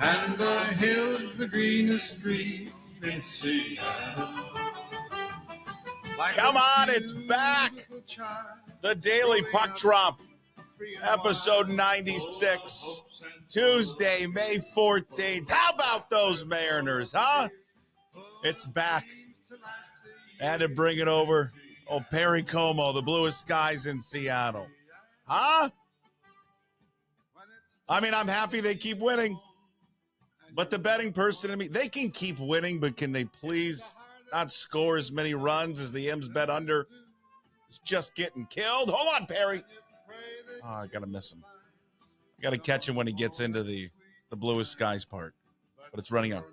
and the hills the greenest green in Seattle. Come on, it's back. The Daily Puck Drop, episode 96, Tuesday, May 14th. How about those Mariners, huh? It's back. Had to bring it over. Oh, Perry Como, the bluest skies in Seattle. Huh? I mean, I'm happy they keep winning. But the betting person in me, they can keep winning, but can they please not score as many runs as the M's bet under? It's just getting killed. Hold on, Perry. Oh, I got to miss him. I got to catch him when he gets into the bluest skies part. But it's running out.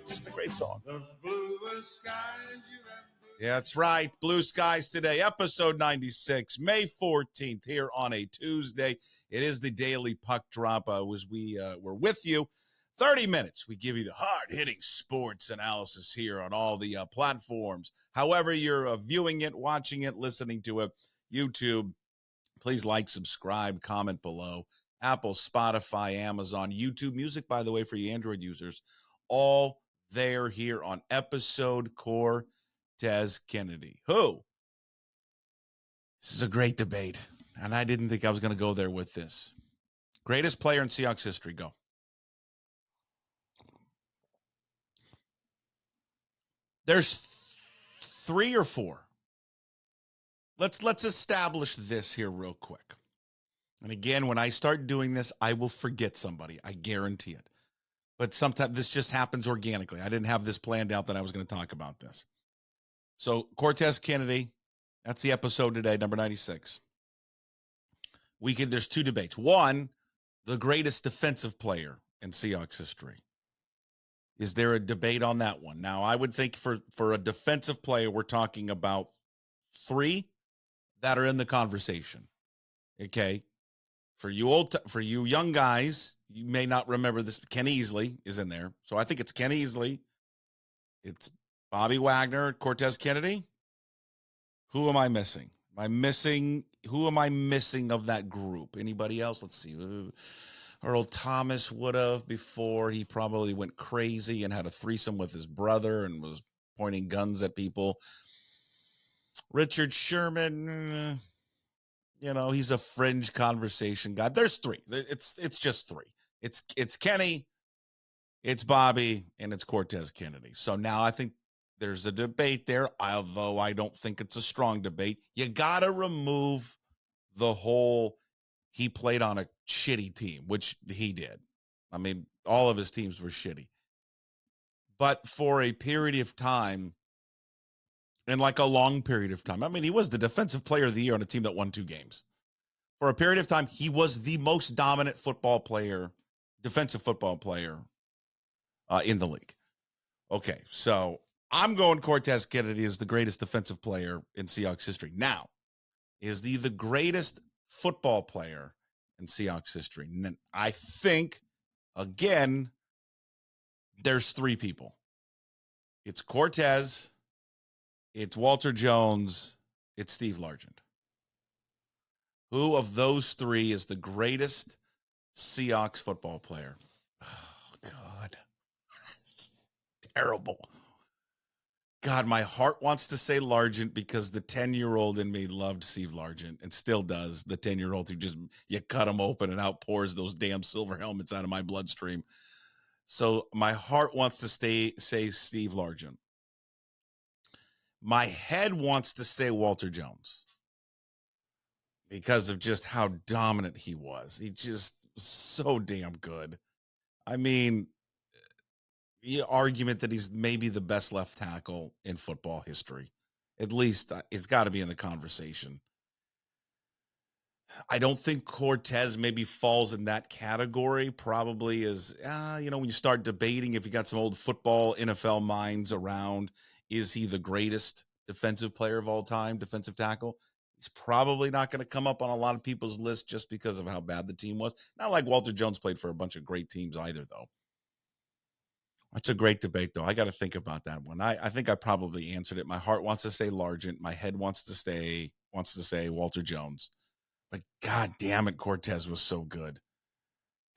Just a great song. Yeah, that's right. Blue Skies today, episode 96, May 14th, here on a Tuesday. It is the Daily Puck Drop. As we were with you, 30 minutes. We give you the hard-hitting sports analysis here on all the platforms. However you're viewing it, watching it, listening to it, YouTube, please like, subscribe, comment below. Apple, Spotify, Amazon, YouTube Music, by the way, for you Android users, all there here on episode Cortez Kennedy. Who? This is a great debate, and I didn't think I was going to go there with this. Greatest player in Seahawks history, go. There's 3 or 4. Let's establish this here real quick. And again, when I start doing this, I will forget somebody. I guarantee it. But sometimes this just happens organically. I didn't have this planned out that I was going to talk about this. So Cortez Kennedy, that's the episode today, number 96. There's 2 debates. One, the greatest defensive player in Seahawks history. Is there a debate on that one? Now, I would think for a defensive player, we're talking about 3 that are in the conversation. Okay. For you young guys, you may not remember this. Ken Easley is in there. So I think it's Ken Easley. It's Bobby Wagner, Cortez Kennedy. Who am I missing? Who am I missing of that group? Anybody else? Let's see. Earl Thomas would have before he probably went crazy and had a threesome with his brother and was pointing guns at people. Richard Sherman, he's a fringe conversation guy. There's 3. It's just 3. It's Kenny, it's Bobby, and it's Cortez Kennedy. So now I think there's a debate there, although I don't think it's a strong debate. You got to remove the whole he played on a shitty team, which he did. I mean, all of his teams were shitty. But for a period of time, and like a long period of time, I mean, he was the defensive player of the year on a team that won 2 games. For a period of time, he was the most dominant defensive football player in the league. Okay, so I'm going Cortez Kennedy is the greatest defensive player in Seahawks history. Now, is he the greatest football player in Seahawks history? And I think, again, there's 3 people. It's Cortez, it's Walter Jones, it's Steve Largent. Who of those 3 is the greatest Seahawks football player? Oh, God. Terrible. God, my heart wants to say Largent because the 10-year-old in me loved Steve Largent and still does. The 10-year-old who you cut him open and outpours those damn silver helmets out of my bloodstream. So my heart wants to say Steve Largent. My head wants to say Walter Jones because of just how dominant he was. He just so damn good. I mean, the argument that he's maybe the best left tackle in football history. At least it's got to be in the conversation. I don't think Cortez maybe falls in that category. Probably is, when you start debating, if you got some old football NFL minds around, is he the greatest defensive player of all time, defensive tackle? He's probably not going to come up on a lot of people's list just because of how bad the team was. Not like Walter Jones played for a bunch of great teams either, though. That's a great debate, though. I got to think about that one. I think I probably answered it. My heart wants to say Largent. My head wants to say Walter Jones. But God damn it, Cortez was so good.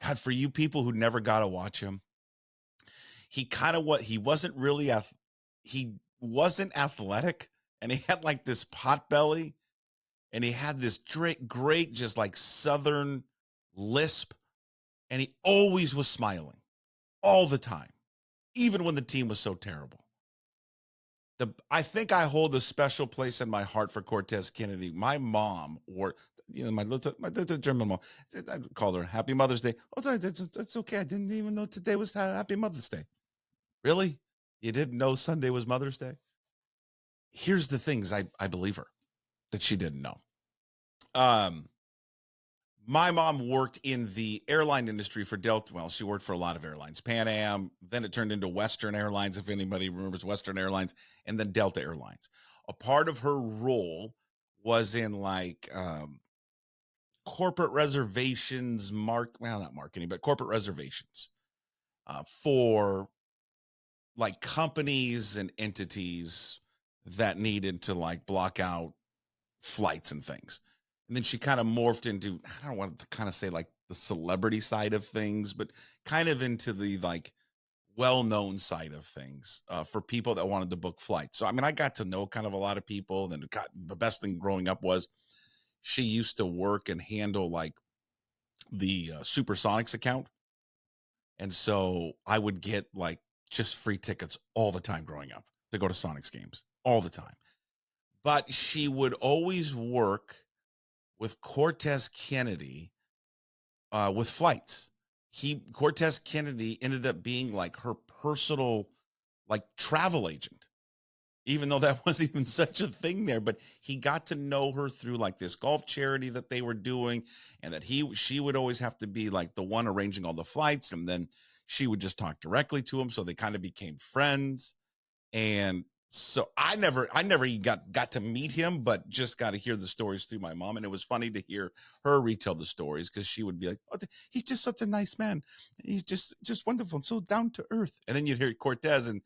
God, for you people who never got to watch him, he wasn't athletic, and he had like this pot belly, and he had this great just like Southern lisp, and he always was smiling all the time, even when the team was so terrible. I think I hold a special place in my heart for Cortez Kennedy. My mom, or my little German mom, I called her Happy Mother's Day. Oh, that's okay. I didn't even know today was Happy Mother's Day. Really? You didn't know Sunday was Mother's Day? Here's the things I believe her that she didn't know. My mom worked in the airline industry for Delta. Well, she worked for a lot of airlines, Pan Am, then it turned into Western Airlines, if anybody remembers Western Airlines, and then Delta Airlines. A part of her role was in like corporate reservations, not marketing, but corporate reservations for like companies and entities that needed to like block out flights and things. And then she kind of morphed into, I don't want to kind of say like the celebrity side of things, but kind of into the like well-known side of things for people that wanted to book flights. So, I mean, I got to know kind of a lot of people. And the best thing growing up was she used to work and handle like the Supersonics account. And so I would get like just free tickets all the time growing up to go to Sonics games all the time. But she would always work with Cortez Kennedy with flights. Cortez Kennedy ended up being like her personal like travel agent, even though that wasn't even such a thing there. But he got to know her through like this golf charity that they were doing, and that she would always have to be like the one arranging all the flights, and then she would just talk directly to him. So they kind of became friends. And so I never got to meet him, but just got to hear the stories through my mom. And it was funny to hear her retell the stories, because she would be like, "Oh, he's just such a nice man. He's just wonderful and so down to earth." And then you'd hear Cortez. And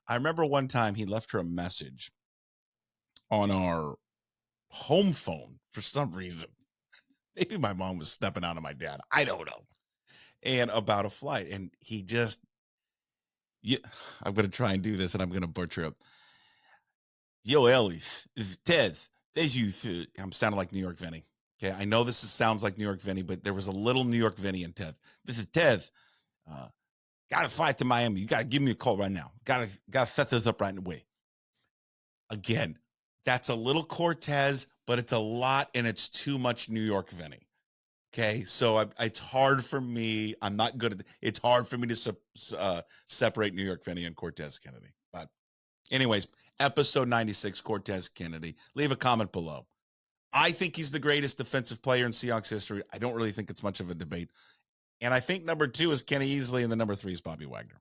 I remember one time he left her a message on our home phone for some reason. Maybe my mom was stepping out on my dad. I don't know. And about a flight. And he just, I'm going to try and do this, and I'm going to butcher it. Yo, Ellis, Ted, there's you. I'm sounding like New York Vinny. Okay, I know this sounds like New York Vinny, but there was a little New York Vinny in Ted. This is Ted. Got to fly to Miami. You got to give me a call right now. Got to set this up right away. Again, that's a little Cortez, but it's a lot, and it's too much New York Vinny. Okay, so it's hard for me. I'm not good at it. It's hard for me to separate New York Vinny and Cortez Kennedy. But anyways, episode 96, Cortez Kennedy. Leave a comment below. I think he's the greatest defensive player in Seahawks history. I don't really think it's much of a debate. And I think number 2 is Kenny Easley, and the number 3 is Bobby Wagner.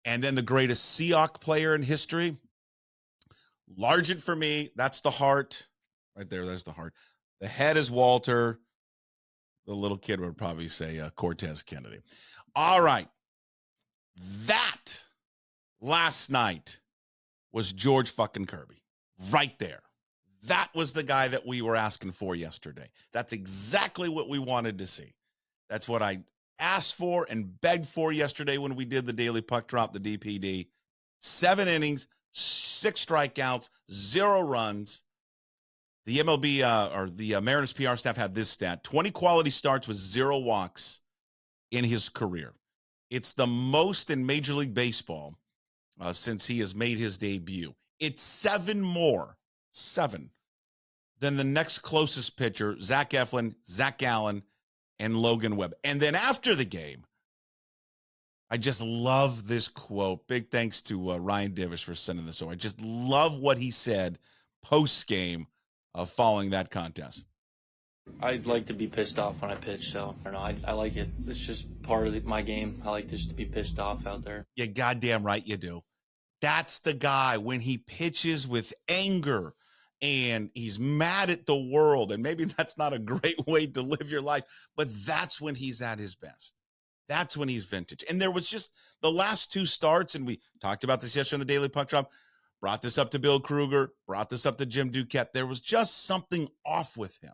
And then the greatest Seahawks player in history, Largent for me. That's the heart. Right there, there's the heart. The head is Walter. The little kid would probably say Cortez Kennedy. All right. That last night was George fucking Kirby. Right there. That was the guy that we were asking for yesterday. That's exactly what we wanted to see. That's what I asked for and begged for yesterday when we did the Daily Puck Drop, the DPD. 7 innings, 6 strikeouts, 0 runs. The MLB or the Mariners PR staff had this stat: 20 quality starts with 0 walks in his career. It's the most in Major League Baseball since he has made his debut. It's 7 more than the next closest pitcher, Zach Eflin, Zach Gallen, and Logan Webb. And then after the game, I just love this quote. Big thanks to Ryan Divish for sending this over. I just love what he said post-game following that contest. I'd like to be pissed off when I pitch, so I don't know. I like it. It's just part of my game. I like just to be pissed off out there. Yeah, goddamn right you do. That's the guy when he pitches with anger and he's mad at the world. And maybe that's not a great way to live your life, but that's when he's at his best. That's when he's vintage. And there was just the last 2 starts, and we talked about this yesterday on the Daily Puck Drop, brought this up to Bill Kruger, brought this up to Jim Duquette. There was just something off with him.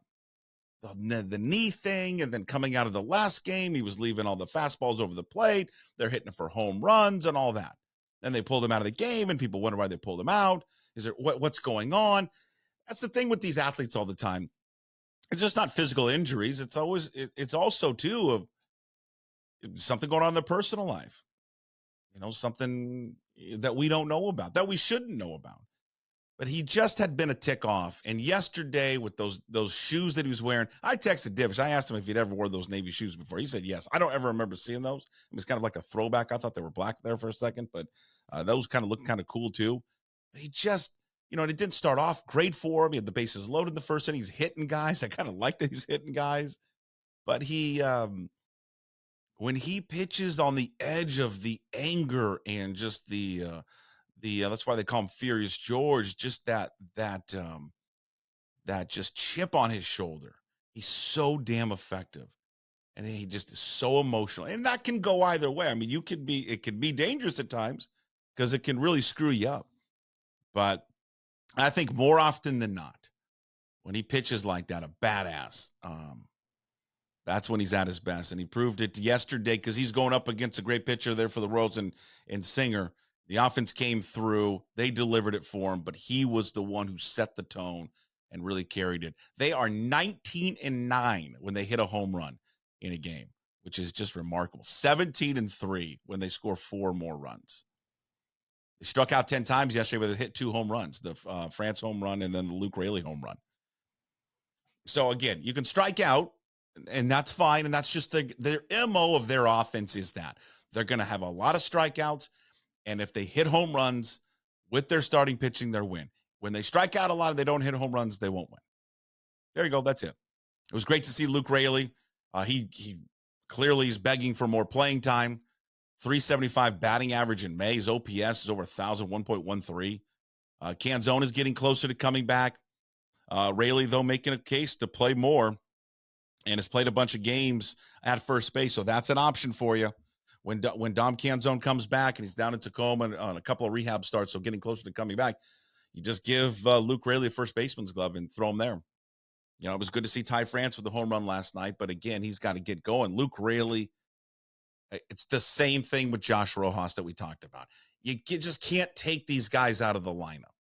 the knee thing, and then coming out of the last game, he was leaving all the fastballs over the plate. They're hitting it for home runs and all that. And they pulled him out of the game, and people wonder why they pulled him out. Is there what's going on? That's the thing with these athletes all the time. It's just not physical injuries. It's also too of something going on in their personal life. Something that we don't know about, that we shouldn't know about. But he just had been a tick off. And yesterday with those shoes that he was wearing, I texted Divish. I asked him if he'd ever wore those Navy shoes before. He said yes. I don't ever remember seeing those. It was kind of like a throwback. I thought they were black there for a second, but those kind of looked kind of cool too. But he just, it didn't start off great for him. He had the bases loaded in the first inning. He's hitting guys. I kind of like that he's hitting guys. But he, when he pitches on the edge of the anger and just the that's why they call him Furious George, just that just chip on his shoulder. He's so damn effective, and he just is so emotional, and that can go either way. I mean, it can be dangerous at times because it can really screw you up. But I think more often than not, when he pitches like that, a badass, that's when he's at his best, and he proved it yesterday because he's going up against a great pitcher there for the Royals and Singer. The offense came through. They delivered it for him, but he was the one who set the tone and really carried it. They are 19-9 when they hit a home run in a game, which is just remarkable. 17-3 when they score 4 more runs. They struck out 10 times yesterday, but they hit 2 home runs, the France home run and then the Luke Raley home run. So, again, you can strike out, and that's fine, and that's just their MO of their offense is that. They're going to have a lot of strikeouts, and if they hit home runs with their starting pitching, they'll win. When they strike out a lot and they don't hit home runs, they won't win. There you go. That's it. It was great to see Luke Raley. He clearly is begging for more playing time. 375 batting average in May. His OPS is over 1,000, 1.13. Canzone is getting closer to coming back. Raley, though, making a case to play more and has played a bunch of games at first base. So that's an option for you. When Dom Canzone comes back and he's down in Tacoma on a couple of rehab starts, so getting closer to coming back, you just give Luke Raley a first baseman's glove and throw him there. It was good to see Ty France with the home run last night, but again, he's got to get going. Luke Raley, it's the same thing with Josh Rojas that we talked about. You just can't take these guys out of the lineup.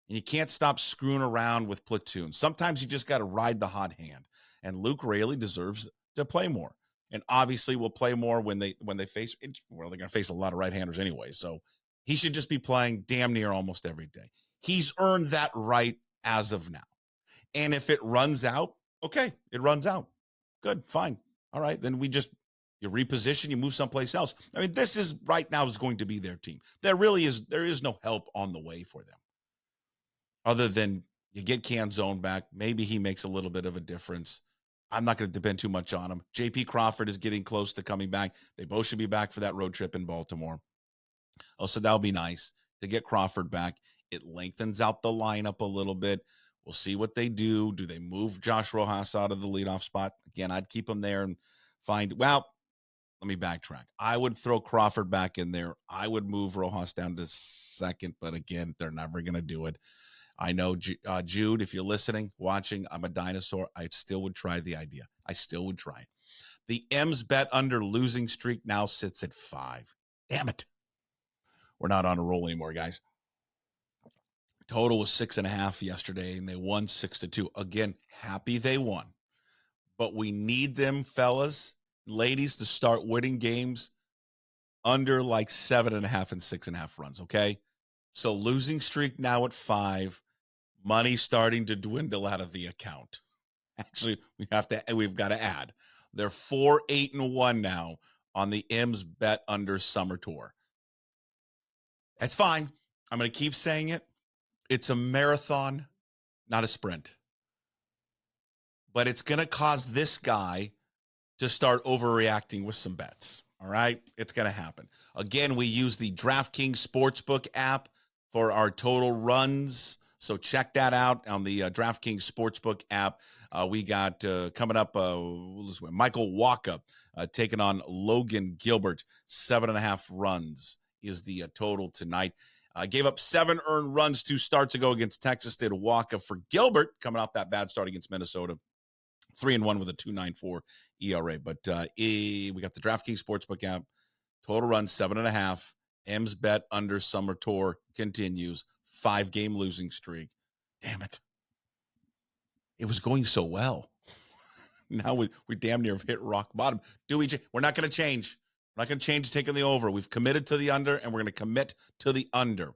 And you can't stop screwing around with platoons. Sometimes you just got to ride the hot hand. And Luke Raley deserves to play more. And obviously will play more when they face, well, they're going to face a lot of right-handers anyway. So he should just be playing damn near almost every day. He's earned that right as of now. And if it runs out, okay, it runs out. Good, fine. All right, then you reposition, you move someplace else. I mean, this is right now is going to be their team. There is no help on the way for them. Other than you get Canzone back, maybe he makes a little bit of a difference. I'm not going to depend too much on him. J.P. Crawford is getting close to coming back. They both should be back for that road trip in Baltimore. Oh, so that'll be nice to get Crawford back. It lengthens out the lineup a little bit. We'll see what they do. Do they move Josh Rojas out of the leadoff spot? Again, I'd keep him there and let me backtrack. I would throw Crawford back in there. I would move Rojas down to second, but again, they're never going to do it. I know, Jude, if you're listening, watching, I'm a dinosaur. I still would try the idea. I still would try it. The M's bet under losing streak now sits at 5. Damn it. We're not on a roll anymore, guys. Total was 6.5 yesterday, and they won 6-2. Again, happy they won. But we need them, fellas, ladies, to start winning games under like 7.5 and 6.5 runs, okay? So losing streak now at 5. Money starting to dwindle out of the account. Actually, we've got to add. They're 4-8-1 now on the M's bet under summer tour. That's fine. I'm going to keep saying it. It's a marathon, not a sprint. But it's going to cause this guy to start overreacting with some bets. All right? It's going to happen. Again, we use the DraftKings Sportsbook app for our total runs. So check that out on the DraftKings Sportsbook app. We got coming up, Michael Walker taking on Logan Gilbert. 7.5 runs is the total tonight. Gave up 7 earned runs 2 starts ago against Texas. Did Walker for Gilbert coming off that bad start against Minnesota. 3-1 with a 2.94 ERA. But we got the DraftKings Sportsbook app. Total run 7.5. M's bet under summer tour continues. 5-game losing streak. Damn it. It was going so well. Now we damn near have hit rock bottom. We're not going to change. We're not going to change taking the over. We've committed to the under, and we're going to commit to the under.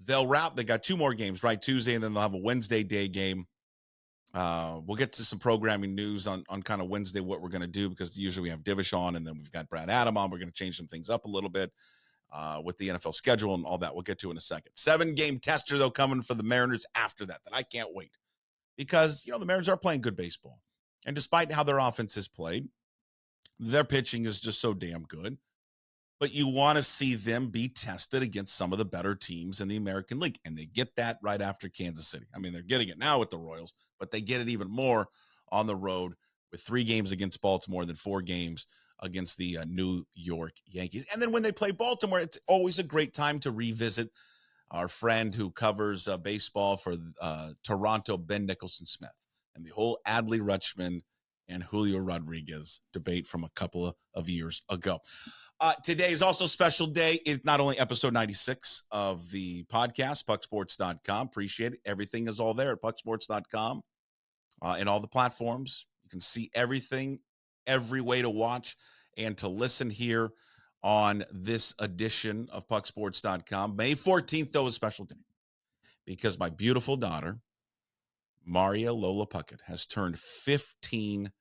They'll wrap. They got 2 more games, right? Tuesday, and then they'll have a Wednesday day game. We'll get to some programming news on kind of Wednesday, what we're going to do, because usually we have Divish on, and then we've got Brad Adam on. We're going to change some things up a little bit with the NFL schedule and all that. We'll get to in a second. 7-game tester, though, coming for the Mariners after that I can't wait, because, the Mariners are playing good baseball. And despite how their offense is played, their pitching is just so damn good. But you want to see them be tested against some of the better teams in the American League. And they get that right after Kansas City. I mean, they're getting it now with the Royals, but they get it even more on the road with 3 games against Baltimore, than 4 games against the New York Yankees. And then when they play Baltimore, it's always a great time to revisit our friend who covers baseball for Toronto, Ben Nicholson-Smith, and the whole Adley Rutschman and Julio Rodriguez debate from a couple of years ago. Today is also a special day. It's not only episode 96 of the podcast, pucksports.com. Appreciate it. Everything is all there at pucksports.com and all the platforms. You can see everything, every way to watch and to listen here on this edition of pucksports.com. May 14th, though, is a special day, because my beautiful daughter, Maria Lola Puckett, has turned 15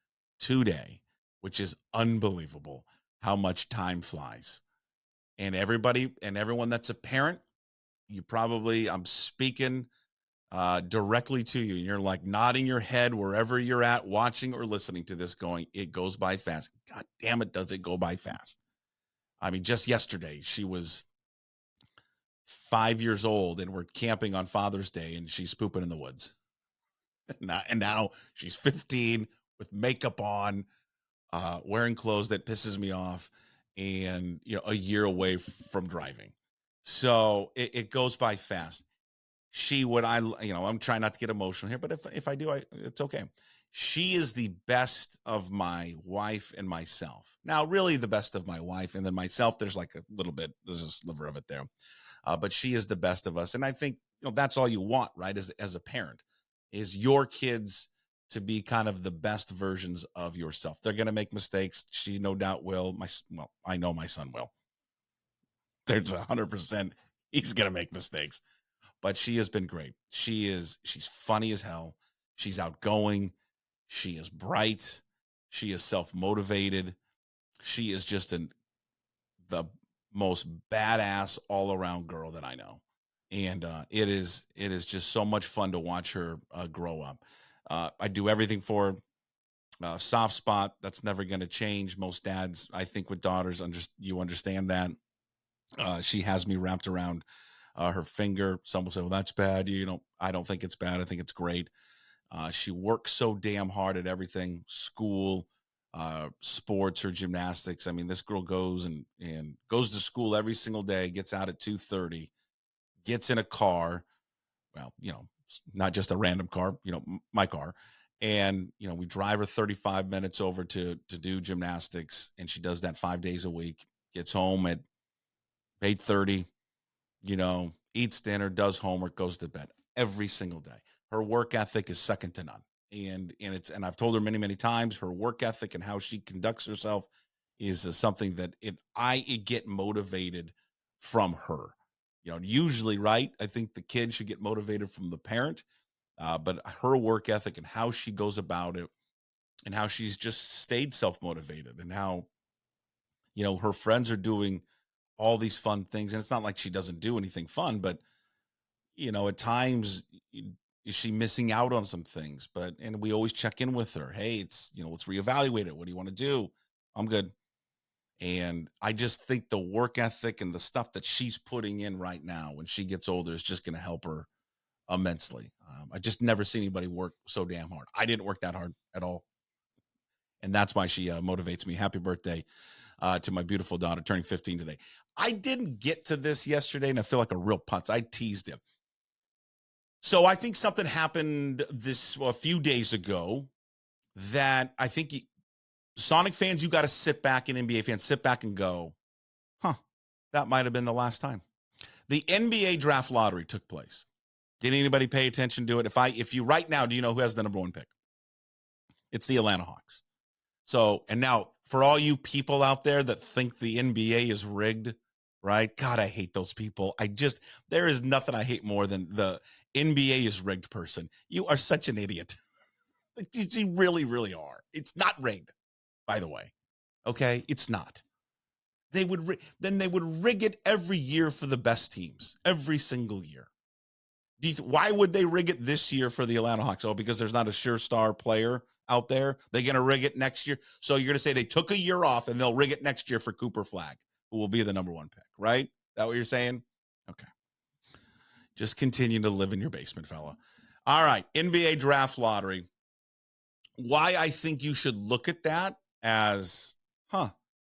today, which is unbelievable how much time flies. And everyone that's a parent, I'm speaking directly to you. You're like nodding your head wherever you're at, watching or listening to this, going, it goes by fast. God damn it, does it go by fast. I mean, just yesterday, she was 5 years old, and we're camping on Father's Day, and she's pooping in the woods. And now she's 15 with makeup on, wearing clothes that pisses me off, and a year away from driving. So it goes by fast. I'm trying not to get emotional here, but if I do, it's okay. She is the best of my wife and myself. Now, really the best of my wife, and then myself, there's like there's a sliver of it there. But she is the best of us. And I think, that's all you want, right? As a parent, is your kids to be kind of the best versions of yourself. They're going to make mistakes. She no doubt will. I know my son will. There's 100%. He's going to make mistakes, but she has been great. She's funny as hell. She's outgoing. She is bright. She is self-motivated. She is just the most badass all-around girl that I know. And it is just so much fun to watch her grow up. I do everything for her. Soft spot, that's never going to change. Most dads, I think, with daughters, you understand that. She has me wrapped around her finger. Some will say, well, that's bad. I don't think it's bad. I think it's great. She works so damn hard at everything, school, sports or gymnastics. I mean, this girl goes and goes to school every single day, gets out at 2:30, gets in a car. Well, not just a random car, my car. And, we drive her 35 minutes over to do gymnastics. And she does that 5 days a week, gets home at 8:30, eats dinner, does homework, goes to bed every single day. Her work ethic is second to none. And I've told her many, many times, her work ethic and how she conducts herself is something that I get motivated from her. Usually, right, I think the kid should get motivated from the parent, but her work ethic and how she goes about it, and how she's just stayed self-motivated, and how, her friends are doing all these fun things. And it's not like she doesn't do anything fun, but, at times, is she missing out on some things? And we always check in with her. Hey, let's reevaluate it. What do you want to do? I'm good. And I just think the work ethic and the stuff that she's putting in right now, when she gets older, is just going to help her immensely. I just never seen anybody work so damn hard. I didn't work that hard at all. And that's why she motivates me. Happy birthday to my beautiful daughter, turning 15 today. I didn't get to this yesterday, and I feel like a real putz. I teased him. So I think something happened a few days ago that I think Sonic fans, you got to sit back, and NBA fans, sit back and go, that might have been the last time. The NBA draft lottery took place. Did anybody pay attention to it? If you right now, do you know who has the number one pick? It's the Atlanta Hawks. So, and now for all you people out there that think the NBA is rigged, right? God, I hate those people. There is nothing I hate more than the NBA is rigged person. You are such an idiot. You really, really are. It's not rigged, by the way. Okay? It's not. They would rig it every year for the best teams, every single year. Why would they rig it this year for the Atlanta Hawks? Oh, because there's not a sure star player out there. They're going to rig it next year. So you're going to say they took a year off and they'll rig it next year for Cooper Flagg, who will be the number one pick, right? Is that what you're saying? Okay. Just continue to live in your basement, fella. All right. NBA draft lottery. Why I think you should look at that as,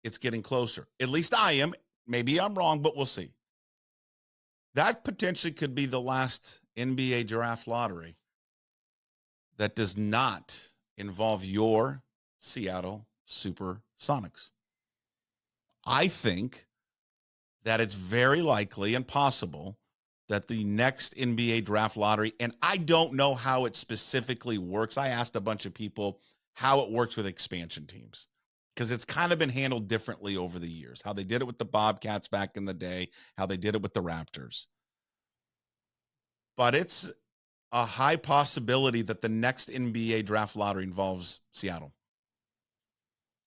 it's getting closer. At least I am. Maybe I'm wrong, but we'll see. That potentially could be the last NBA draft lottery that does not involve your Seattle Supersonics. I think that it's very likely and possible that the next NBA draft lottery, and I don't know how it specifically works. I asked a bunch of people how it works with expansion teams, because it's kind of been handled differently over the years, how they did it with the Bobcats back in the day, how they did it with the Raptors. But it's a high possibility that the next NBA draft lottery involves Seattle.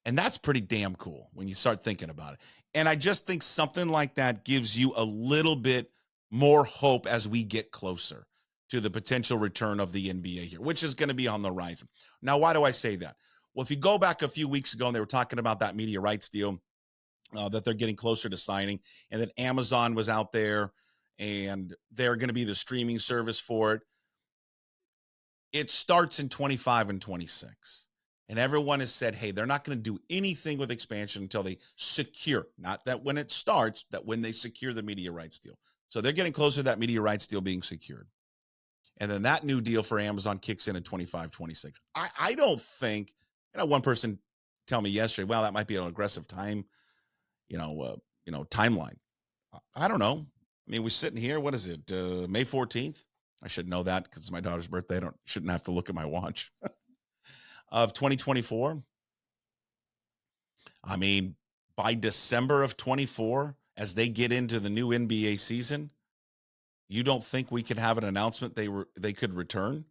And that's pretty damn cool when you start thinking about it. And I just think something like that gives you a little bit more hope as we get closer to the potential return of the NBA here, which is going to be on the horizon. Now, why do I say that? Well, if you go back a few weeks ago and they were talking about that media rights deal that they're getting closer to signing, and that Amazon was out there and they're going to be the streaming service for it. It starts in 25 and 26. And everyone has said, hey, they're not going to do anything with expansion until they secure, not that when it starts, that when they secure the media rights deal. So they're getting closer to that media rights deal being secured. And then that new deal for Amazon kicks in at 25, 26. I don't think, one person tell me yesterday, well, that might be an aggressive timeline. I don't know. I mean, we're sitting here, what is it, May 14th? I should know that because it's my daughter's birthday. Shouldn't have to look at my watch. Of 2024. I mean, by December of 24, as they get into the new NBA season, you don't think we could have an announcement they could return?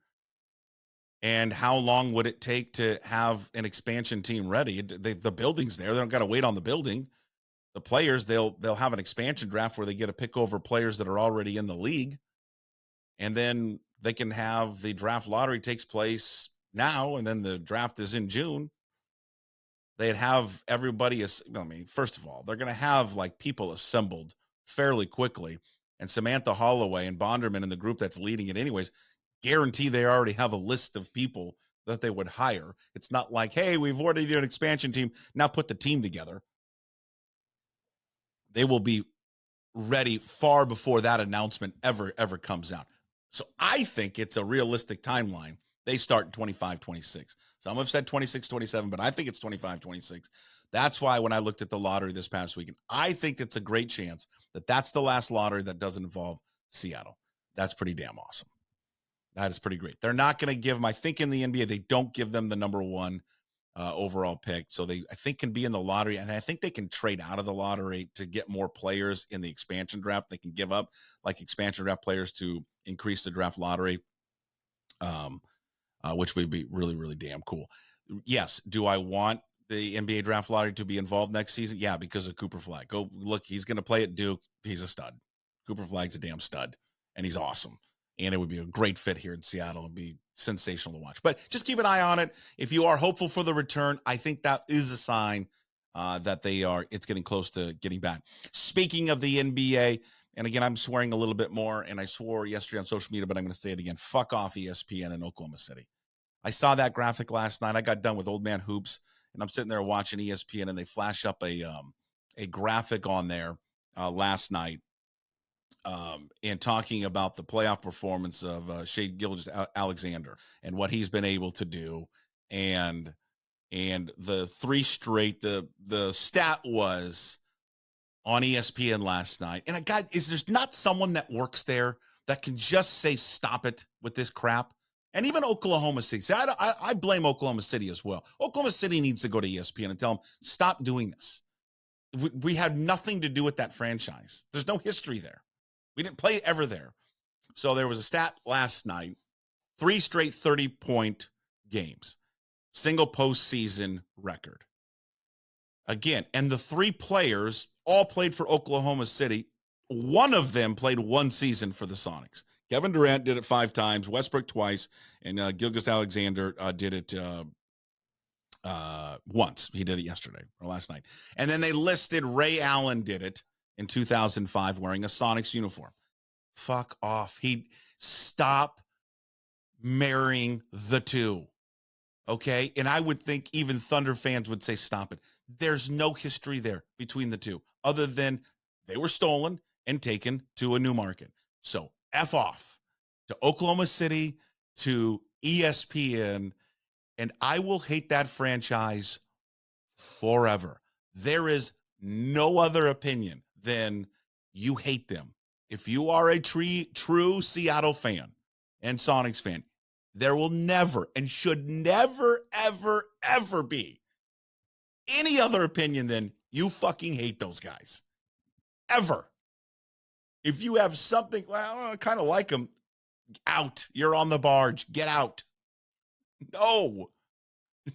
And how long would it take to have an expansion team ready? The building's there. They don't got to wait on the building. The players, they'll have an expansion draft where they get to pick over players that are already in the league. And then they can have the draft lottery takes place now, and then the draft is in June. They'd have everybody, first of all, they're going to have like people assembled fairly quickly. And Samantha Holloway and Bonderman and the group that's leading it anyways, guarantee they already have a list of people that they would hire. It's not like, hey, we've already done an expansion team, now put the team together. They will be ready far before that announcement ever comes out. So I think it's a realistic timeline. They start in 25, 26. Some have said 26, 27, but I think it's 25, 26. That's why when I looked at the lottery this past weekend, I think it's a great chance that that's the last lottery that doesn't involve Seattle. That's pretty damn awesome. That is pretty great. They're not going to give them, I think in the NBA, they don't give them the number one overall pick. So they, I think, can be in the lottery. And I think they can trade out of the lottery to get more players in the expansion draft. They can give up like expansion draft players to increase the draft lottery, which would be really, really damn cool. Yes. Do I want the NBA draft lottery to be involved next season? Yeah, because of Cooper Flagg. Go look. He's going to play at Duke. He's a stud. Cooper Flagg's a damn stud, and he's awesome. And it would be a great fit here in Seattle. It'd be sensational to watch. But just keep an eye on it. If you are hopeful for the return, I think that is a sign that it's getting close to getting back. Speaking of the NBA, and again, I'm swearing a little bit more, and I swore yesterday on social media, but I'm going to say it again. Fuck off ESPN in Oklahoma City. I saw that graphic last night. I got done with Old Man Hoops, and I'm sitting there watching ESPN, and they flash up a graphic on there last night. And talking about the playoff performance of Shai Gilgeous-Alexander and what he's been able to do. and the 3 straight, the stat was on ESPN last night. And there's not someone that works there that can just say, stop it with this crap? And even Oklahoma City. See, I blame Oklahoma City as well. Oklahoma City needs to go to ESPN and tell them, stop doing this. We had nothing to do with that franchise. There's no history there. We didn't play ever there. So there was a stat last night, 3 straight 30-point games, single postseason record. Again, and the 3 players all played for Oklahoma City. One of them played 1 season for the Sonics. Kevin Durant did it 5 times, Westbrook twice, and Gilgeous-Alexander did it once. He did it yesterday or last night. And then they listed Ray Allen did it in 2005 wearing a Sonics uniform. Fuck off. Stop marrying the two. Okay? And I would think even Thunder fans would say, stop it. There's no history there between the two other than they were stolen and taken to a new market. So F off to Oklahoma City, to ESPN, and I will hate that franchise forever. There is no other opinion than you hate them. If you are a true Seattle fan and Sonics fan, there will never and should never, ever, ever be any other opinion than you fucking hate those guys. Ever. If you have something, well, I kind of like them, out. You're on the barge. Get out. No.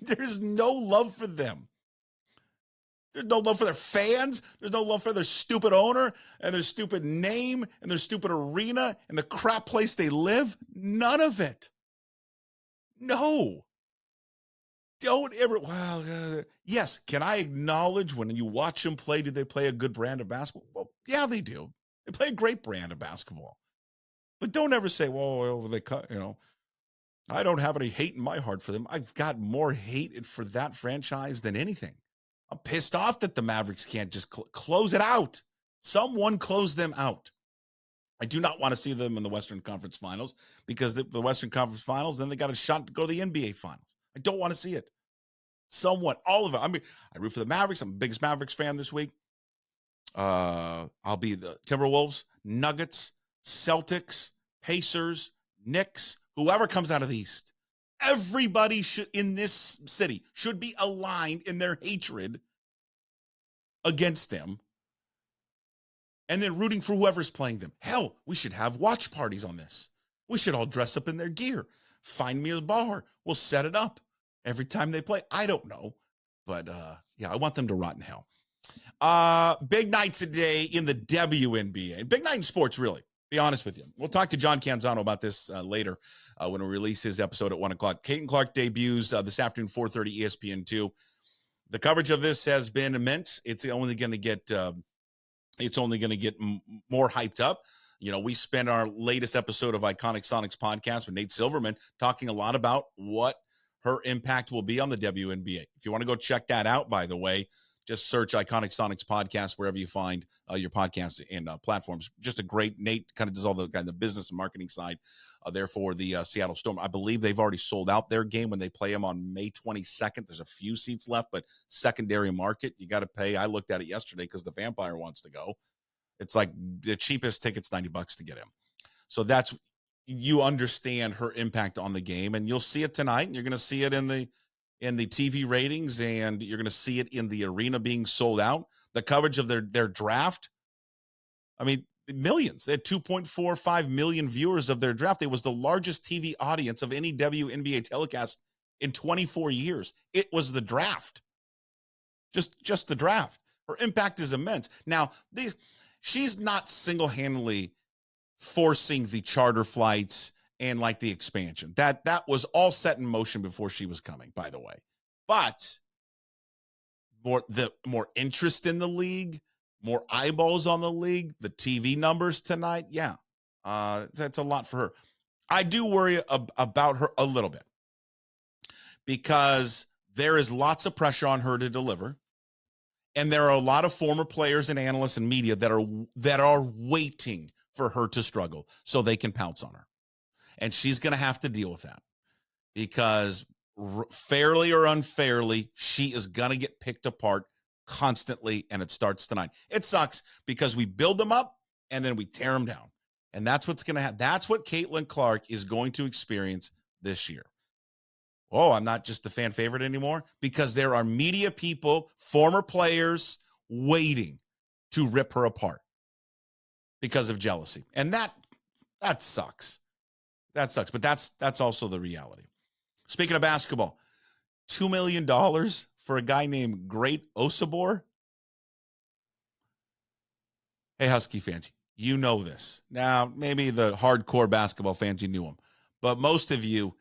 There's no love for them. There's no love for their fans. There's no love for their stupid owner and their stupid name and their stupid arena and the crap place they live. None of it. No. Don't ever. Well, yes. Can I acknowledge when you watch them play, do they play a good brand of basketball? Well, yeah, they do. They play a great brand of basketball. But don't ever say, well, they cut, I don't have any hate in my heart for them. I've got more hate for that franchise than anything. I'm pissed off that the Mavericks can't just close it out. Someone close them out. I do not want to see them in the Western Conference Finals because the Western Conference Finals, then they got a shot to go to the NBA Finals. I don't want to see it. Someone, all of it. I mean, I root for the Mavericks. I'm the biggest Mavericks fan this week. I'll be the Timberwolves, Nuggets, Celtics, Pacers, Knicks, whoever comes out of the East. Everybody in this city should be aligned in their hatred against them and then rooting for whoever's playing them. Hell, we should have watch parties on this. We should all dress up in their gear. Find me a bar. We'll set it up every time they play. I don't know. But, yeah, I want them to rot in hell. Big night today in the WNBA. Big night in sports, really. Be honest with you. We'll talk to John Canzano about this later when we release his episode at 1 o'clock. Caitlin Clark debuts this afternoon, 4:30 ESPN2. The coverage of this has been immense. It's only going to get more hyped up. We spent our latest episode of Iconic Sonics podcast with Nate Silverman talking a lot about what her impact will be on the WNBA. If you want to go check that out, by the way, just search Iconic Sonics podcast wherever you find your podcasts and platforms. Just a great, Nate kind of does all the kind of business and marketing side there for the Seattle Storm. I believe they've already sold out their game when they play them on May 22nd. There's a few seats left, but secondary market, you got to pay. I looked at it yesterday because the Vampire wants to go. It's like the cheapest ticket's $90 to get him. So you understand her impact on the game, and you'll see it tonight. And you're going to see it in the TV ratings, and you're going to see it in the arena being sold out. The coverage of their draft, I mean, millions. They had 2.45 million viewers of their draft. It was the largest TV audience of any WNBA telecast in 24 years. It was the draft. Just the draft. Her impact is immense. Now, she's not single-handedly forcing the charter flights and like the expansion. That was all set in motion before she was coming, by the way. But more interest in the league, more eyeballs on the league, the TV numbers tonight, yeah. That's a lot for her. I do worry about her a little bit because there is lots of pressure on her to deliver. And there are a lot of former players and analysts and media that are waiting for her to struggle so they can pounce on her. And she's going to have to deal with that because fairly or unfairly, she is going to get picked apart constantly, and it starts tonight. It sucks because we build them up and then we tear them down. And that's what's going to happen. That's what Caitlin Clark is going to experience this year. Oh, I'm not just the fan favorite anymore, because there are media people, former players, waiting to rip her apart because of jealousy. And that sucks. That sucks. But that's also the reality. Speaking of basketball, $2 million for a guy named Great Osabor. Hey, Husky fans, you know this. Now, maybe the hardcore basketball fans, you knew him. But most of you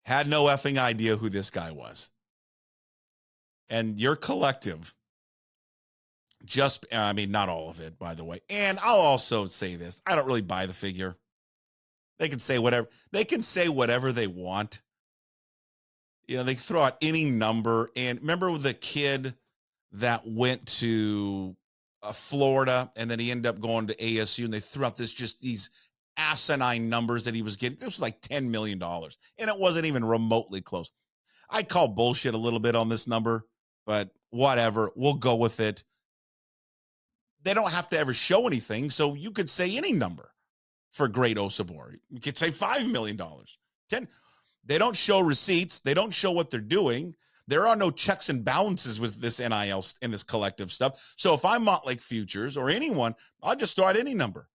had no effing idea who this guy was. And your collective not all of it, by the way. And I'll also say this. I don't really buy the figure. They can say whatever. They can say whatever they want. You know, they throw out any number. And remember the kid that went to Florida and then he ended up going to ASU, and they threw out these asinine numbers that he was getting. This was like $10 million, and it wasn't even remotely close. I call bullshit a little bit on this number, but whatever. We'll go with it. They don't have to ever show anything, so you could say any number for Great Osabor. You could say $5 million. 10. They don't show receipts. They don't show what they're doing. There are no checks and balances with this NIL and this collective stuff. So if I'm Motlake Futures or anyone, I'll just throw out any number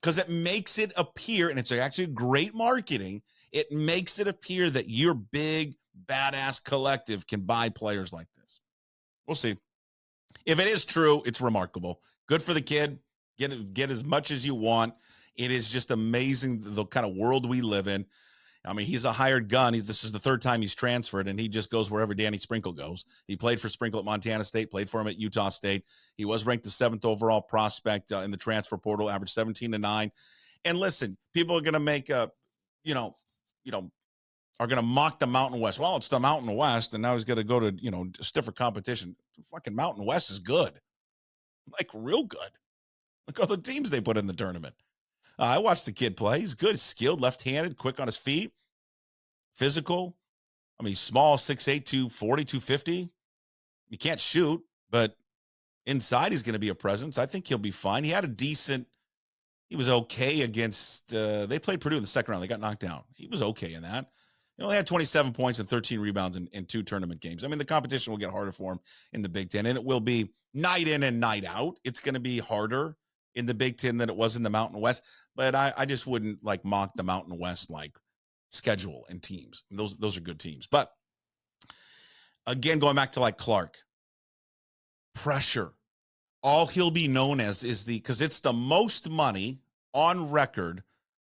because it makes it appear, and it's actually great marketing, it makes it appear that your big, badass collective can buy players like this. We'll see. If it is true, it's remarkable. Good for the kid. Get as much as you want. It is just amazing the kind of world we live in. I mean, he's a hired gun. This is the third time he's transferred, and he just goes wherever Danny Sprinkle goes. He played for Sprinkle at Montana State, played for him at Utah State. He was ranked the 7th overall prospect in the transfer portal, averaged 17-9. And listen, people are going to make are going to mock the Mountain West. Well, it's the Mountain West, and now he's going to go to, stiffer competition. The fucking Mountain West is good. Like, real good. Look at all the teams they put in the tournament. I watched the kid play. He's good, skilled, left-handed, quick on his feet, physical. I mean, he's small, 6'8", 240, 250. He can't shoot, but inside he's going to be a presence. I think he'll be fine. He was okay against, they played Purdue in the second round. They got knocked down. He was okay in that. He only had 27 points and 13 rebounds in 2 tournament games. I mean, the competition will get harder for him in the Big Ten, and it will be night in and night out. It's going to be harder in the Big Ten than it was in the Mountain West. But I just wouldn't mock the Mountain West schedule and teams. Those are good teams. But again, going back to Clark, pressure. All he'll be known as is because it's the most money on record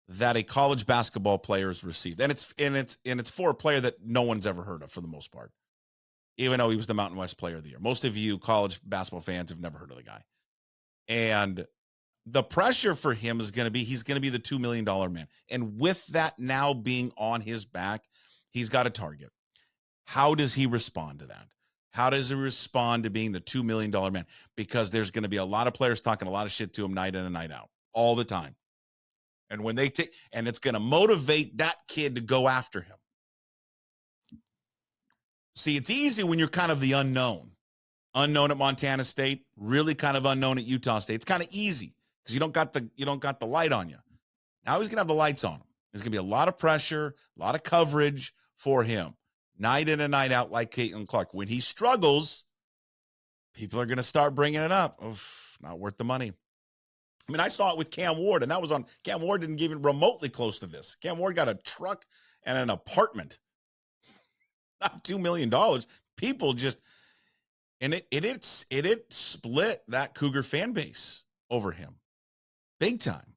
that a college basketball player has received. And it's for a player that no one's ever heard of for the most part, even though he was the Mountain West Player of the Year. Most of you college basketball fans have never heard of the guy. And the pressure for him is going to be, he's going to be the $2 million man. And with that now being on his back, he's got a target. How does he respond to that? How does he respond to being the $2 million man? Because there's going to be a lot of players talking a lot of shit to him night in and night out, all the time. And when they and it's going to motivate that kid to go after him. See, it's easy when you're kind of the unknown at Montana State, really kind of unknown at Utah State. It's kind of easy because you don't got the light on you. Now he's going to have the lights on him. There's going to be a lot of pressure, a lot of coverage for him, night in and night out, like Caitlin Clark. When he struggles, people are going to start bringing it up. Oof, not worth the money. I mean, I saw it with Cam Ward, and Cam Ward didn't get even remotely close to this. Cam Ward got a truck and an apartment, not $2 million. People just, and it split that Cougar fan base over him big time.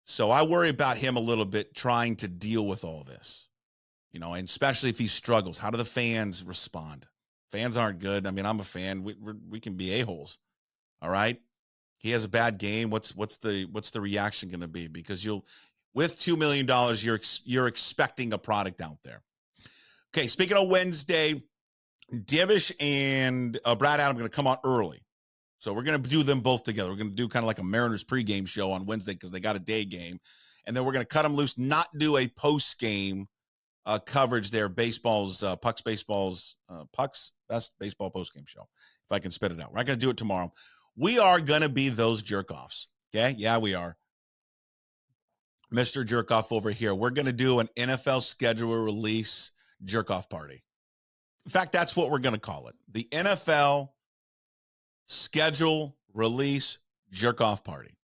So I worry about him a little bit trying to deal with all this, and especially if he struggles. How do the fans respond? Fans aren't good. I mean, I'm a fan. We can be a-holes. All right. He has a bad game. What's the reaction going to be? Because with $2 million, you're expecting a product out there. Okay, speaking of Wednesday, Divish and Brad Adam are going to come on early. So we're going to do them both together. We're going to do kind of like a Mariners pregame show on Wednesday because they got a day game. And then we're going to cut them loose, not do a post game coverage there. Baseball's Puck's best baseball postgame show. If I can spit it out, we're not going to do it tomorrow. We are going to be those jerk-offs. Okay, yeah, we are. Mr. Jerk-off over here. We're going to do an NFL schedule release jerk-off party. In fact, that's what we're going to call it. The NFL schedule release jerk-off party.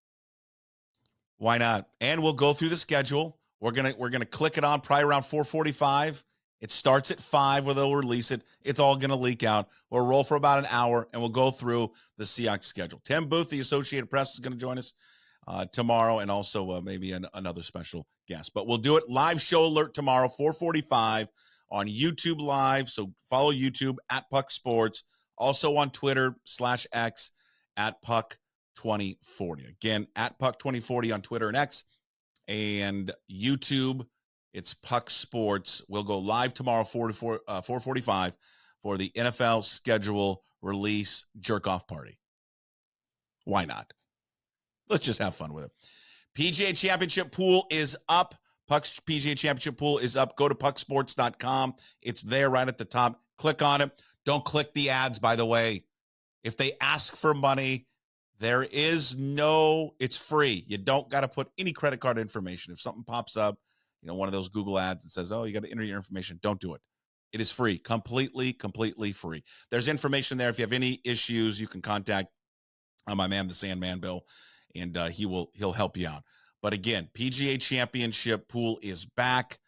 Why not? And we'll go through the schedule. We're gonna click it on probably around 4:45. It starts at 5 where they'll release it. It's all going to leak out. We'll roll for about an hour, and we'll go through the Seahawks schedule. Tim Booth, the Associated Press, is going to join us tomorrow, and also maybe another special guest. But we'll do it live show alert tomorrow, 4:45 on YouTube Live. So follow YouTube at Puck Sports. Also on Twitter /X at Puck2040. Again, at Puck2040 on Twitter and X. And YouTube, it's Puck Sports. We'll go live tomorrow, 4:45 for the NFL schedule release jerk-off party. Why not? Let's just have fun with it. PGA Championship pool is up. Puck's PGA Championship pool is up. Go to pucksports.com. It's there right at the top. Click on it. Don't click the ads, by the way. If they ask for money, it's free. You don't got to put any credit card information. If something pops up, one of those Google ads that says, oh, you got to enter your information, don't do it. It is free, completely free. There's information there. If you have any issues, you can contact my man, the Sandman Bill, and he'll help you out. But again, PGA Championship pool is back.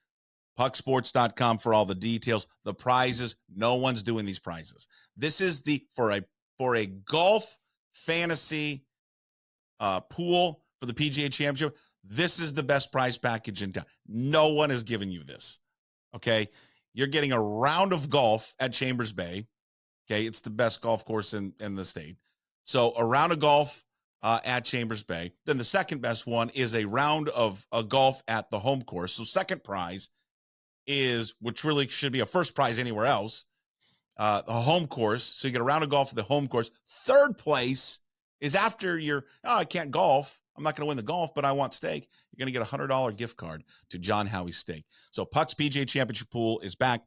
Pucksports.com for all the details. The prizes, no one's doing these prizes. This is for a golf fantasy pool for the PGA Championship. This is the best prize package in town. No one is giving you this. Okay, you're getting a round of golf at Chambers Bay. Okay, it's the best golf course in the state. So a round of golf at Chambers Bay. Then the second best one is a round of golf at the home course. So second prize is, which really should be a first prize anywhere else, the home course. So you get a round of golf at the home course. Third place is after I can't golf. I'm not going to win the golf, but I want steak. You're going to get a $100 gift card to John Howie's Steak. So Puck's PGA Championship pool is back.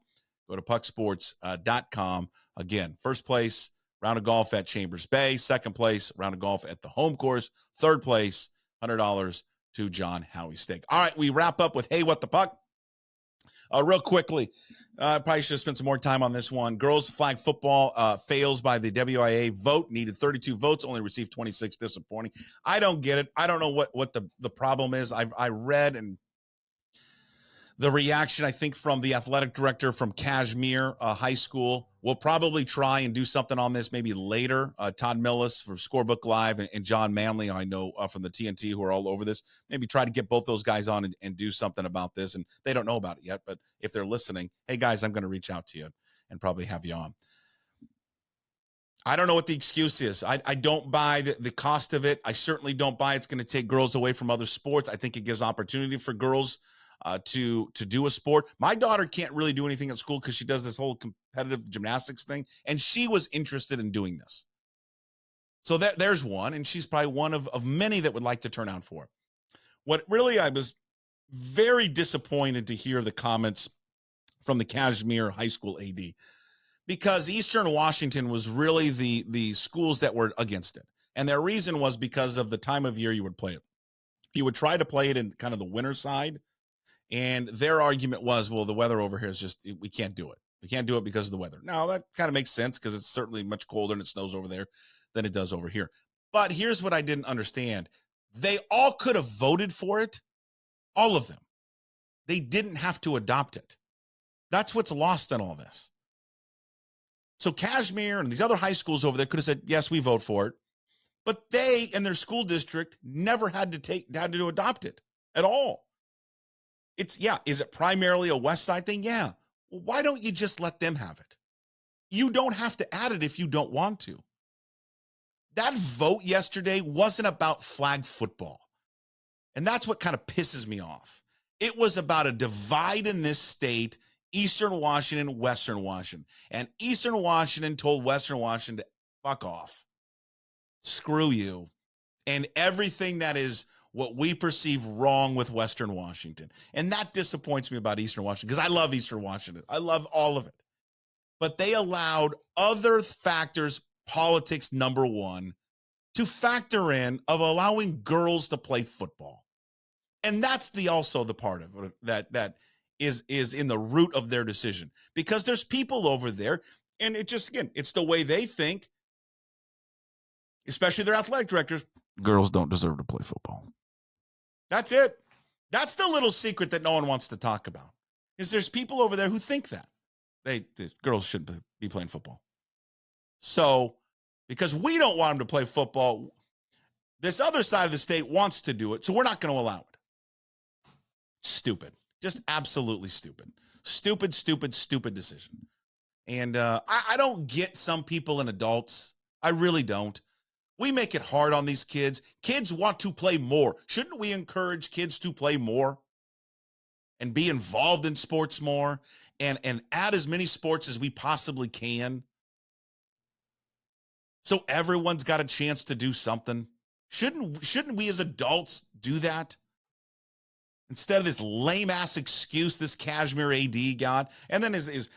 Go to pucksports.com. Again, first place, round of golf at Chambers Bay. Second place, round of golf at the home course. Third place, $100 to John Howie's Steak. All right, we wrap up with Hey, What the Puck? Real quickly, probably should have spent some more time on this one. Girls flag football fails by the WIA vote. Needed 32 votes, only received 26. Disappointing. I don't get it. I don't know what the problem is. I read and the reaction, I think, from the athletic director from Kashmir High School. We'll probably try and do something on this maybe later. Todd Millis from Scorebook Live and John Manley, I know from the TNT, who are all over this. Maybe try to get both those guys on and do something about this. And they don't know about it yet, but if they're listening, hey, guys, I'm going to reach out to you and probably have you on. I don't know what the excuse is. I don't buy the cost of it. I certainly don't buy it's going to take girls away from other sports. I think it gives opportunity for girls to do a sport. My daughter can't really do anything at school because she does this whole competitive gymnastics thing, and she was interested in doing this. So there's one, and she's probably one of many that would like to turn out for it. What really, I was very disappointed to hear the comments from the Kashmir High School AD, because Eastern Washington was really the schools that were against it. And their reason was because of the time of year you would play it. You would try to play it in kind of the winter side. And their argument was, well, the weather over here is just, we can't do it. We can't do it because of the weather. Now, that kind of makes sense because it's certainly much colder and it snows over there than it does over here. But here's what I didn't understand. They all could have voted for it. All of them. They didn't have to adopt it. That's what's lost in all this. So Kashmir and these other high schools over there could have said, yes, we vote for it. But they and their school district never had to adopt it at all. Is it primarily a West Side thing? Yeah. Well, why don't you just let them have it? You don't have to add it if you don't want to. That vote yesterday wasn't about flag football. And that's what kind of pisses me off. It was about a divide in this state, Eastern Washington, Western Washington. And Eastern Washington told Western Washington to fuck off. Screw you. And everything that is what we perceive wrong with Western Washington. And that disappoints me about Eastern Washington because I love Eastern Washington. I love all of it. But they allowed other factors, politics number one, to factor in of allowing girls to play football. And that's also the part of it that is in the root of their decision. Because there's people over there, and it just, again, it's the way they think, especially their athletic directors. Girls don't deserve to play football. That's it. That's the little secret that no one wants to talk about, is there's people over there who think that girls shouldn't be playing football. So, because we don't want them to play football, this other side of the state wants to do it, so we're not going to allow it. Stupid. Just absolutely stupid. Stupid decision. And I don't get some people and adults. I really don't. We make it hard on these kids. Kids want to play more. Shouldn't we encourage kids to play more and be involved in sports more and add as many sports as we possibly can? So everyone's got a chance to do something. Shouldn't we as adults do that? Instead of this lame ass excuse this Kashmir AD got, and then it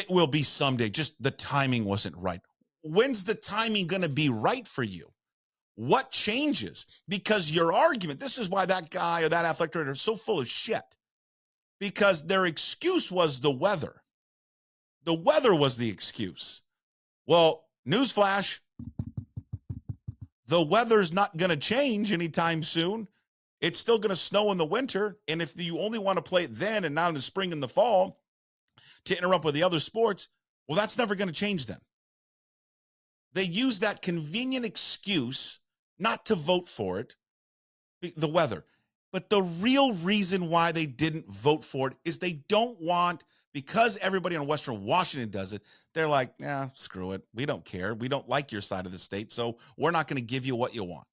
will be someday. Just the timing wasn't right. When's the timing going to be right for you? What changes? Because your argument, this is why that guy or that athletic director is so full of shit. Because their excuse was the weather. The weather was the excuse. Well, newsflash, the weather's not going to change anytime soon. It's still going to snow in the winter. And if you only want to play it then and not in the spring and the fall to interrupt with the other sports, well, that's never going to change then. They use that convenient excuse not to vote for it, the weather. But the real reason why they didn't vote for it is they don't want, because everybody in Western Washington does it, they're like, screw it. We don't care. We don't like your side of the state, so we're not going to give you what you want.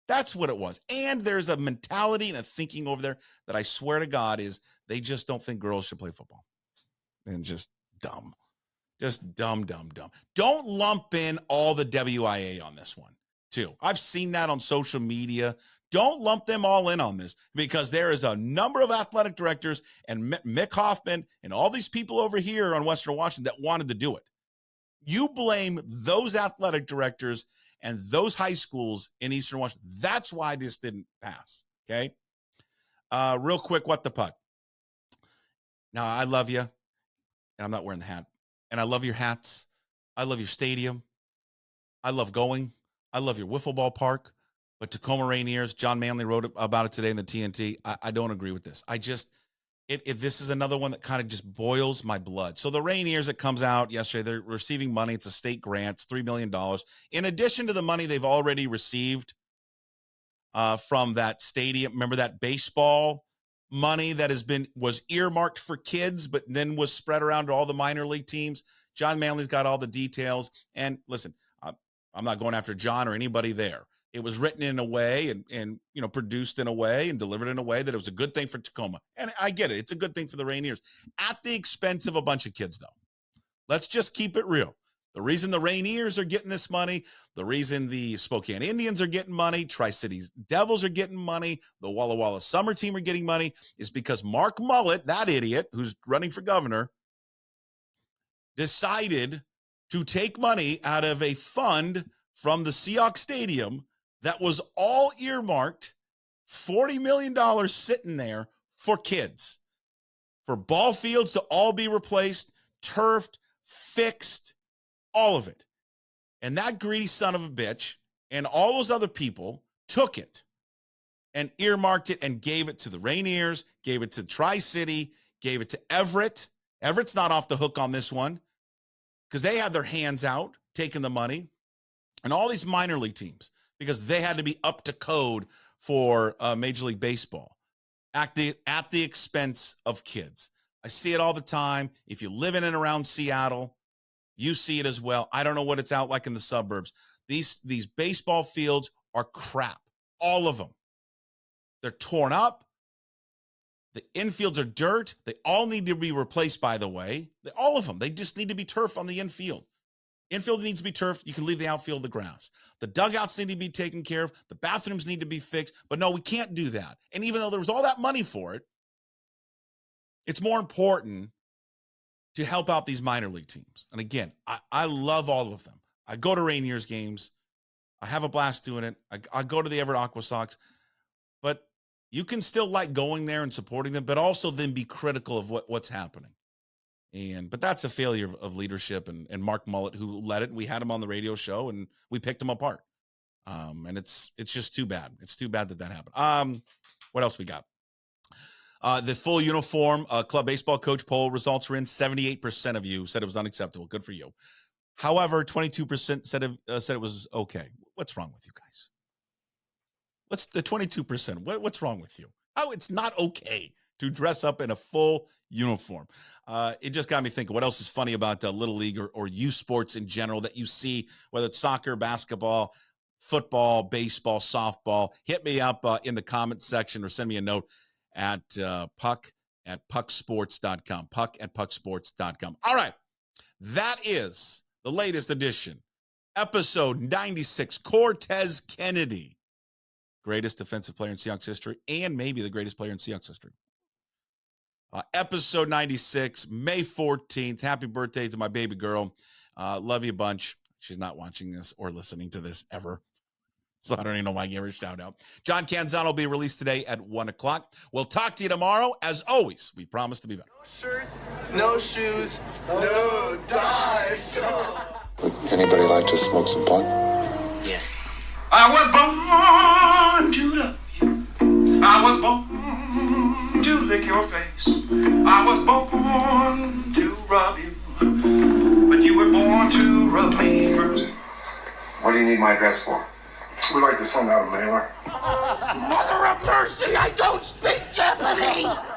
That's what it was. And there's a mentality and a thinking over there that I swear to God is they just don't think girls should play football. And just dumb. Just dumb. Don't lump in all the WIA on this one, too. I've seen that on social media. Don't lump them all in on this, because there is a number of athletic directors and Mick Hoffman and all these people over here on Western Washington that wanted to do it. You blame those athletic directors and those high schools in Eastern Washington. That's why this didn't pass, okay? Real quick, what the puck? Now, I love you, and I'm not wearing the hat. And I love your hats. I love your stadium. I love going. I love your wiffle ball park. But Tacoma Rainiers, John Manley wrote about it today in the TNT. I don't agree with this. This is another one that kind of just boils my blood. So the Rainiers, it comes out yesterday, they're receiving money. It's a state grant. It's $3 million. In addition to the money they've already received from that stadium. Remember that baseball money that was earmarked for kids, but then was spread around to all the minor league teams? John Manley's got all the details. And listen, I'm not going after John or anybody there. It was written in a way and produced in a way and delivered in a way that it was a good thing for Tacoma. And I get it. It's a good thing for the Rainiers at the expense of a bunch of kids, though. Let's just keep it real. The reason the Rainiers are getting this money, the reason the Spokane Indians are getting money, Tri-Cities Devils are getting money, the Walla Walla Summer Team are getting money, is because Mark Mullet, that idiot who's running for governor, decided to take money out of a fund from the Seahawks Stadium that was all earmarked, $40 million sitting there for kids, for ball fields to all be replaced, turfed, fixed, all of it. And that greedy son of a bitch and all those other people took it and earmarked it and gave it to the Rainiers, gave it to Tri-City, gave it to Everett. Everett's not off the hook on this one because they had their hands out taking the money, and all these minor league teams, because they had to be up to code for Major League Baseball at the expense of kids. I see it all the time. If you live in and around Seattle, you see it as well. I don't know what it's out like in the suburbs. These baseball fields are crap. All of them. They're torn up. The infields are dirt. They all need to be replaced, by the way. All of them. They just need to be turf on the infield. Infield needs to be turf. You can leave the outfield the grass. The dugouts need to be taken care of. The bathrooms need to be fixed. But no, we can't do that. And even though there was all that money for it, it's more important to help out these minor league teams. And again, I love all of them. I go to Rainiers games. I have a blast doing it. I go to the Everett Aqua Sox. But you can still like going there and supporting them, but also then be critical of what's happening. But that's a failure of leadership and Mark Mullet, who led it. We had him on the radio show and we picked him apart. And it's just too bad. It's too bad that happened. What else we got? The full uniform club baseball coach poll results were in. 78% of you said it was unacceptable. Good for you. However, 22% said it was okay. What's wrong with you guys? What's the 22%? What's wrong with you? How it's not okay to dress up in a full uniform. It just got me thinking, what else is funny about Little League or youth sports in general that you see, whether it's soccer, basketball, football, baseball, softball? Hit me up in the comments section or send me a note at puck@pucksports.com, puck@pucksports.com. All right, that is the latest edition, episode 96, Cortez Kennedy, greatest defensive player in Seahawks history and maybe the greatest player in Seahawks history. Episode 96, May 14th. Happy birthday to my baby girl. Love you a bunch. She's not watching this or listening to this ever, so I don't even know why I gave her a shout out. John Canzano will be released today at 1 o'clock. We'll talk to you tomorrow. As always, we promise to be better. No shirt, no shoes, no ties. Would anybody like to smoke some pot? Yeah. I was born to love you. I was born to lick your face. I was born to rub you. But you were born to rub me first. What do you need my address for? We'd like to send out a mailer. Mother of mercy, I don't speak Japanese!